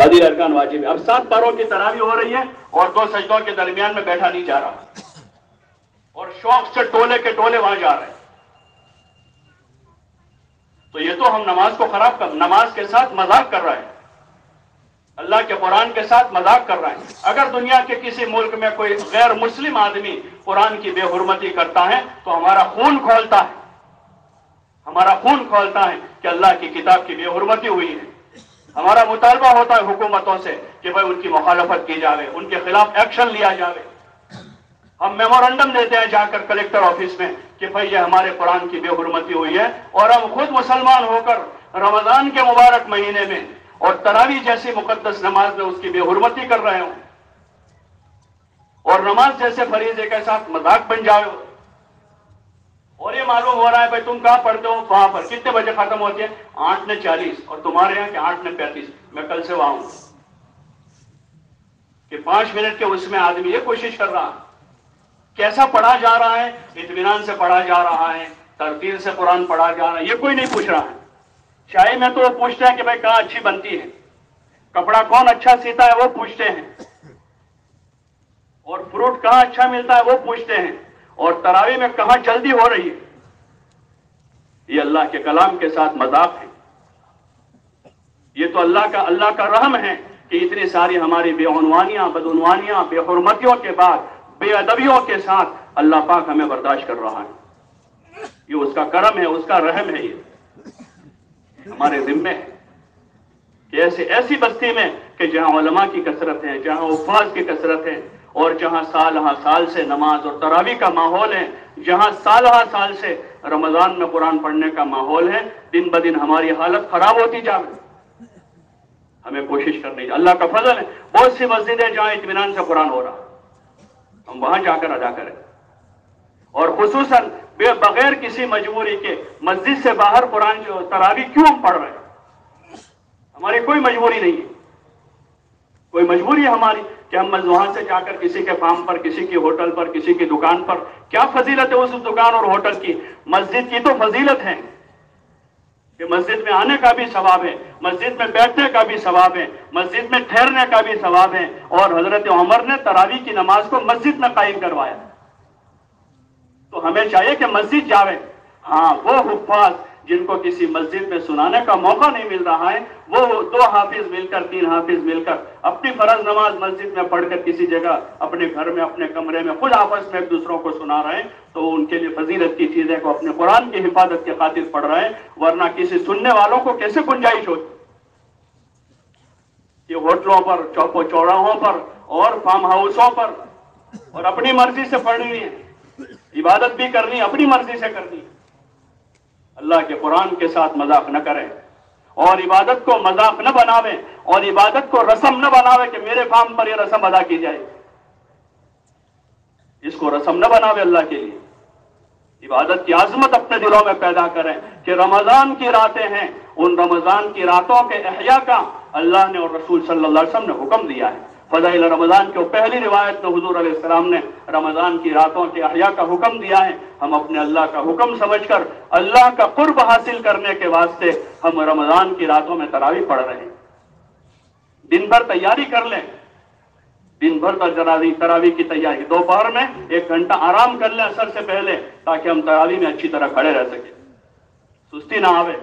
تعدیل ارکان واجب ہے. اب 7 پاروں کی تراویح ہو رہی ہے اور 2 سجدوں کے درمیان میں بیٹھا نہیں جا رہا اور شوق سے ٹولے کے ٹولے وہاں جا رہے ہیں. تو یہ تو ہم نماز کو خراب نماز کے ساتھ مذاق کر رہے ہیں, اللہ کے قرآن کے ساتھ مذاق کر رہے ہیں. اگر دنیا کے کسی ملک میں کوئی غیر مسلم آدمی قرآن کی بے حرمتی کرتا ہے تو ہمارا خون کھولتا ہے, ہمارا خون کھولتا ہے کہ اللہ کی کتاب کی بے حرمتی ہوئی ہے. ہمارا مطالبہ ہوتا ہے حکومتوں سے کہ بھائی ان کی مخالفت کی جاوے, ان کے خلاف ایکشن لیا جاوے. ہم میمورنڈم دیتے ہیں جا کر کلیکٹر آفس میں کہ بھائی یہ ہمارے قرآن کی بے حرمتی ہوئی ہے, اور ہم خود مسلمان ہو کر رمضان کے مبارک مہینے میں اور تراویح جیسی مقدس نماز میں اس کی بے حرمتی کر رہے ہوں, اور نماز جیسے فریضے کے ساتھ مذاق بن جائے. اور یہ معلوم ہو رہا ہے بھائی تم کہاں پڑھتے ہو, وہاں پر کتنے بجے ختم ہوتی ہے, 8:40, اور تمہارے یہاں کہ 8:35. میں کل سے وہاں ہوں کہ 5 منٹ کے اس میں آدمی یہ کوشش کر رہا کیسا پڑھا جا رہا ہے, اطمینان سے پڑھا جا رہا ہے, ترتیل سے قرآن پڑھا جا رہا ہے, یہ کوئی نہیں پوچھ رہا ہے. چائے میں تو وہ پوچھتے ہیں کہ بھائی کہاں اچھی بنتی ہے, کپڑا کون اچھا سیتا ہے وہ پوچھتے ہیں, اور فروٹ کہاں اچھا ملتا ہے وہ پوچھتے ہیں, اور تراویح میں کہاں جلدی ہو رہی ہے. یہ اللہ کے کلام کے ساتھ مذاق ہے. یہ تو اللہ کا رحم ہے کہ اتنی ساری ہماری بے عنوانیاں, بدعنوانیاں, بے حرمتیوں کے بعد, بے ادبیوں کے ساتھ اللہ پاک ہمیں برداشت کر رہا ہے. یہ اس کا کرم ہے, اس کا رحم ہے. یہ ہمارے ذمے ہے کہ ایسی بستی میں کہ جہاں علماء کی کثرت ہے, جہاں حفاظ کی کثرت ہے, اور جہاں سال سے نماز اور تراویح کا ماحول ہے, جہاں سال سے رمضان میں قرآن پڑھنے کا ماحول ہے, دن بدن ہماری حالت خراب ہوتی جا رہی. ہمیں کوشش کرنی چاہیے. اللہ کا فضل ہے بہت سی مسجدیں جہاں اطمینان سے قرآن ہو رہا, ہم وہاں جا کر ادا کریں. اور خصوصاً بغیر کسی مجبوری کے مسجد سے باہر قرآن جو تراویح کیوں ہم پڑھ رہے ہیں, ہماری کوئی مجبوری نہیں ہے. کوئی مجبوری ہے ہماری کہ ہم وہاں سے جا کر کسی کے فارم پر, کسی کی ہوٹل پر, کسی کی دکان پر, کیا فضیلت ہے اس دکان اور ہوٹل کی؟ مسجد کی تو فضیلت ہے کہ مسجد میں آنے کا بھی ثواب ہے, مسجد میں بیٹھنے کا بھی ثواب ہے, مسجد میں ٹھہرنے کا بھی ثواب ہے. اور حضرت عمر نے تراویح کی نماز کو مسجد میں قائم کروایا. تو ہمیں چاہیے کہ مسجد جاویں. ہاں, وہ حفاظ جن کو کسی مسجد میں سنانے کا موقع نہیں مل رہا ہے, وہ 2 حافظ مل کر, 3 حافظ مل کر اپنی فرض نماز مسجد میں پڑھ کر کسی جگہ اپنے گھر میں, اپنے کمرے میں خود آپس میں ایک دوسروں کو سنا رہے ہیں, تو ان کے لیے فضیلت کی چیز ہے کہ اپنے قرآن کی حفاظت کی خاطر پڑھ رہے ہیں. ورنہ کسی سننے والوں کو کیسے گنجائش ہوتی کہ ہوٹلوں پر, چوکوں چوراہوں پر اور فارم ہاؤسوں پر اور اپنی مرضی سے پڑھنی ہے, عبادت بھی کرنی اپنی مرضی سے کرنی. اللہ کے قرآن کے ساتھ مذاق نہ کریں, اور عبادت کو مذاق نہ بناویں, اور عبادت کو رسم نہ بناویں کہ میرے فارم پر یہ رسم ادا کی جائے. اس کو رسم نہ بناوے اللہ کے لیے. عبادت کی عظمت اپنے دلوں میں پیدا کریں کہ رمضان کی راتیں ہیں, ان رمضان کی راتوں کے احیاء کا اللہ نے اور رسول صلی اللہ علیہ وسلم نے حکم دیا ہے. فضائل رمضان کے پہلی روایت میں حضور علیہ السلام نے رمضان کی راتوں کے احیاء کا حکم دیا ہے. ہم اپنے اللہ کا حکم سمجھ کر اللہ کا قرب حاصل کرنے کے واسطے ہم رمضان کی راتوں میں تراویح پڑھ رہے ہیں. دن بھر تیاری کر لیں, دن بھر تراویح کی تیاری, دوپہر میں 1 گھنٹہ آرام کر لیں عصر سے پہلے, تاکہ ہم تراویح میں اچھی طرح کھڑے رہ سکیں, سستی نہ آوے.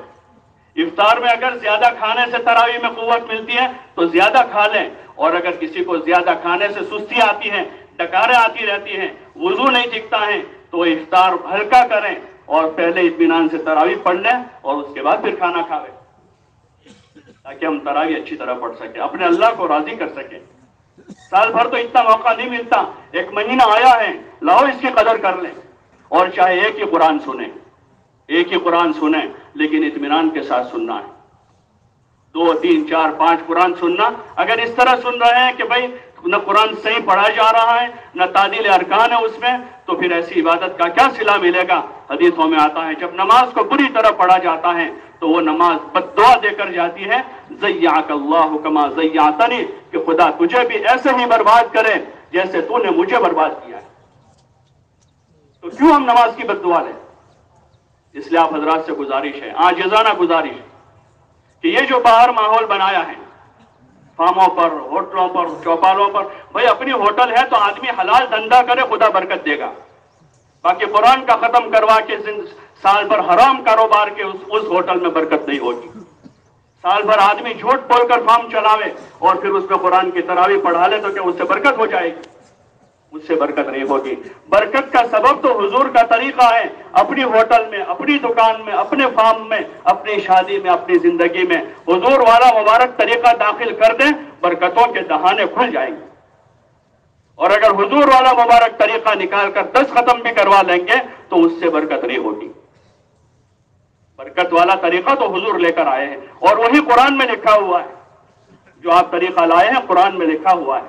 افطار میں اگر زیادہ کھانے سے تراویح میں قوت ملتی ہے تو زیادہ کھا لیں, اور اگر کسی کو زیادہ کھانے سے سستی آتی ہے, ڈکاریں آتی رہتی ہیں, وضو نہیں ٹکتا ہے, تو افطار ہلکا کریں اور پہلے اطمینان سے تراویح پڑھ لیں, اور اس کے بعد پھر کھانا کھاویں, تاکہ ہم تراویح اچھی طرح پڑھ سکیں, اپنے اللہ کو راضی کر سکیں. سال بھر تو اتنا موقع نہیں ملتا, 1 مہینہ آیا ہے, لاؤ اس کی قدر کر لیں. اور چاہے ایک ہی قرآن سنیں, لیکن اطمینان کے ساتھ سننا ہے. 2, 3, 4, 5 قرآن سننا. اگر اس طرح سن رہے ہیں کہ بھائی نہ قرآن صحیح پڑھا جا رہا ہے, نہ تعدیل ارکان ہے اس میں, تو پھر ایسی عبادت کا کیا صلہ ملے گا؟ حدیثوں میں آتا ہے جب نماز کو بری طرح پڑھا جاتا ہے تو وہ نماز بد دعا دے کر جاتی ہے, ضیعک اللہ کما ضیعتنی, کہ خدا تجھے بھی ایسے ہی برباد کرے جیسے تو نے مجھے برباد کیا ہے. تو کیوں ہم نماز کی بد دعا لیں؟ اس لیے آپ حضرات سے گزارش ہے, عاجزانہ گزارش ہے, کہ یہ جو باہر ماحول بنایا ہے فارموں پر، ہوٹلوں پر، چوپالوں پر. بھائی اپنی ہوٹل ہے تو آدمی حلال دھندا کرے، خدا برکت دے گا. باقی قرآن کا ختم کروا کے سال بھر حرام کاروبار کے اس ہوٹل میں برکت نہیں ہوگی. سال بھر آدمی جھوٹ بول کر فارم چلاوے اور پھر اس میں قرآن کی تراویح پڑھا لے تو کیا اس سے برکت ہو جائے گی؟ اس سے برکت نہیں ہوگی. برکت کا سبب تو حضور کا طریقہ ہے. اپنی ہوٹل میں، اپنی دکان میں، اپنے فارم میں، اپنی شادی میں، اپنی زندگی میں حضور والا مبارک طریقہ داخل کر دیں، برکتوں کے دہانے کھل جائیں گے. اور اگر حضور والا مبارک طریقہ نکال کر 10 ختم بھی کروا لیں گے تو اس سے برکت نہیں ہوگی. برکت والا طریقہ تو حضور لے کر آئے ہیں اور وہی قرآن میں لکھا ہوا ہے. جو آپ طریقہ لائے ہیں قرآن میں لکھا ہوا ہے.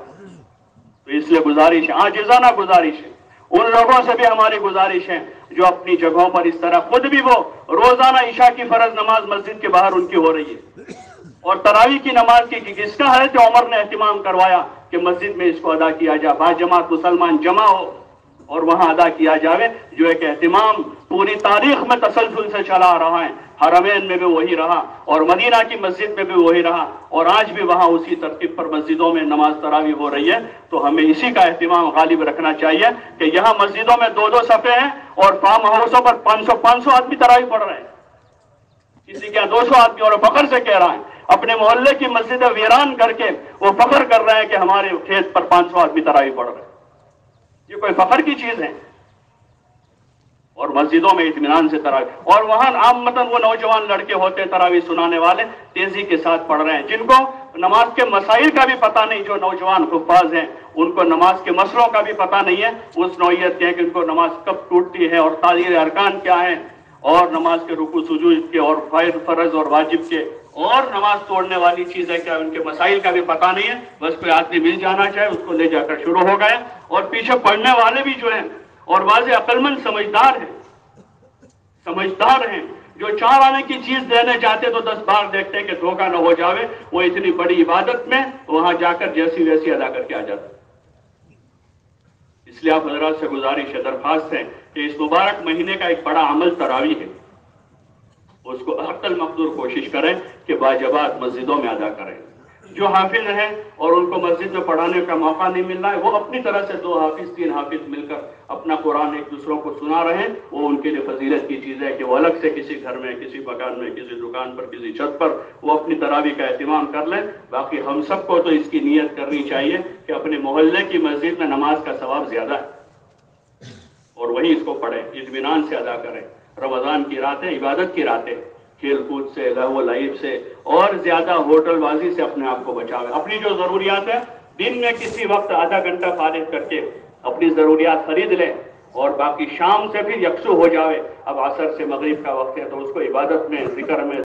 تو اس لیے گزارش ہے، عاجزانہ گزارش ہے، ان لوگوں سے بھی ہماری گزارش ہے جو اپنی جگہوں پر اس طرح خود بھی وہ روزانہ عشاء کی فرض نماز مسجد کے باہر ان کی ہو رہی ہے اور تراویح کی نماز کی کس کا حضرت عمر نے اہتمام کروایا کہ مسجد میں اس کو ادا کیا جائے، با جماعت مسلمان جمع ہو اور وہاں ادا کیا جاوے. جو ایک اہتمام پوری تاریخ میں تسلسل سے چلا آ رہا ہے. حرمین میں بھی وہی رہا اور مدینہ کی مسجد میں بھی وہی رہا اور آج بھی وہاں اسی ترتیب پر مسجدوں میں نماز تراویح ہو رہی ہے. تو ہمیں اسی کا اہتمام غالب رکھنا چاہیے کہ یہاں مسجدوں میں 2-2 صفحے ہیں اور فارم ہاؤسوں پر 500 آدمی تراویح پڑھ رہے ہیں. کسی کے 200 آدمی اور فخر سے کہہ رہا ہے. اپنے محلے کی مسجد ویران کر کے وہ فخر کر رہے ہیں کہ ہمارے کھیت پر 500 آدمی تراویح پڑھ رہے ہیں. یہ کوئی فخر کی چیز ہے؟ اور مسجدوں میں اطمینان سے تراویح، اور وہاں عامتاً وہ نوجوان لڑکے ہوتے ہیں تراویح سنانے والے، تیزی کے ساتھ پڑھ رہے ہیں، جن کو نماز کے مسائل کا بھی پتہ نہیں. جو نوجوان حفاظ ہیں ان کو نماز کے مسئلوں کا بھی پتہ نہیں ہے. اس نوعیت کے ہیں کہ ان کو نماز کب ٹوٹتی ہے اور تعزیر ارکان کیا ہے اور نماز کے رکوع سجود کے اور فرض اور واجب کے اور نماز توڑنے والی چیزیں کیا، ان کے مسائل کا بھی پتہ نہیں ہے. بس کوئی آدمی مل جانا چاہے اس کو لے جا کر شروع ہو گئے. اور پیچھے پڑھنے والے بھی جو ہیں اور واضح عقلمند سمجھدار ہیں جو 4 آنے کی چیز دینے جاتے تو 10 بار دیکھتے ہیں کہ دھوکہ نہ ہو جاوے. وہ اتنی بڑی عبادت میں وہاں جا کر جیسی ویسی ادا کر کے آ جاتے. اس لیے آپ حضرات سے گزارش ہے، درخواست ہے کہ اس مبارک مہینے کا ایک بڑا عمل تراویح ہے، اس کو حق المقدور کوشش کریں کہ باجماعت مسجدوں میں ادا کریں. جو حافظ ہیں اور ان کو مسجد میں پڑھانے کا موقع نہیں مل رہا ہے وہ اپنی طرح سے 2 حافظ 3 حافظ مل کر اپنا قرآن ایک دوسروں کو سنا رہے ہیں. وہ ان کے لیے فضیلت کی چیز ہے کہ وہ الگ سے کسی گھر میں، کسی مکان میں، کسی دکان پر، کسی چھت پر وہ اپنی تراویح کا اہتمام کر لیں. باقی ہم سب کو تو اس کی نیت کرنی چاہیے کہ اپنے محلے کی مسجد میں نماز کا ثواب زیادہ ہے اور وہی اس کو پڑھیں، اطمینان سے ادا کریں. رمضان کی راتیں عبادت کی راتیں، کھیل کود سے، لہو لعب سے اور زیادہ ہوٹل بازی سے اپنے آپ کو بچاویں. اپنی جو ضروریات ہیں دن میں کسی وقت آدھا گھنٹہ فارغ کر کے اپنی ضروریات خرید لیں اور باقی شام سے پھر یکسو ہو جاوے. اب عصر سے مغرب کا وقت ہے تو اس کو عبادت میں، ذکر میں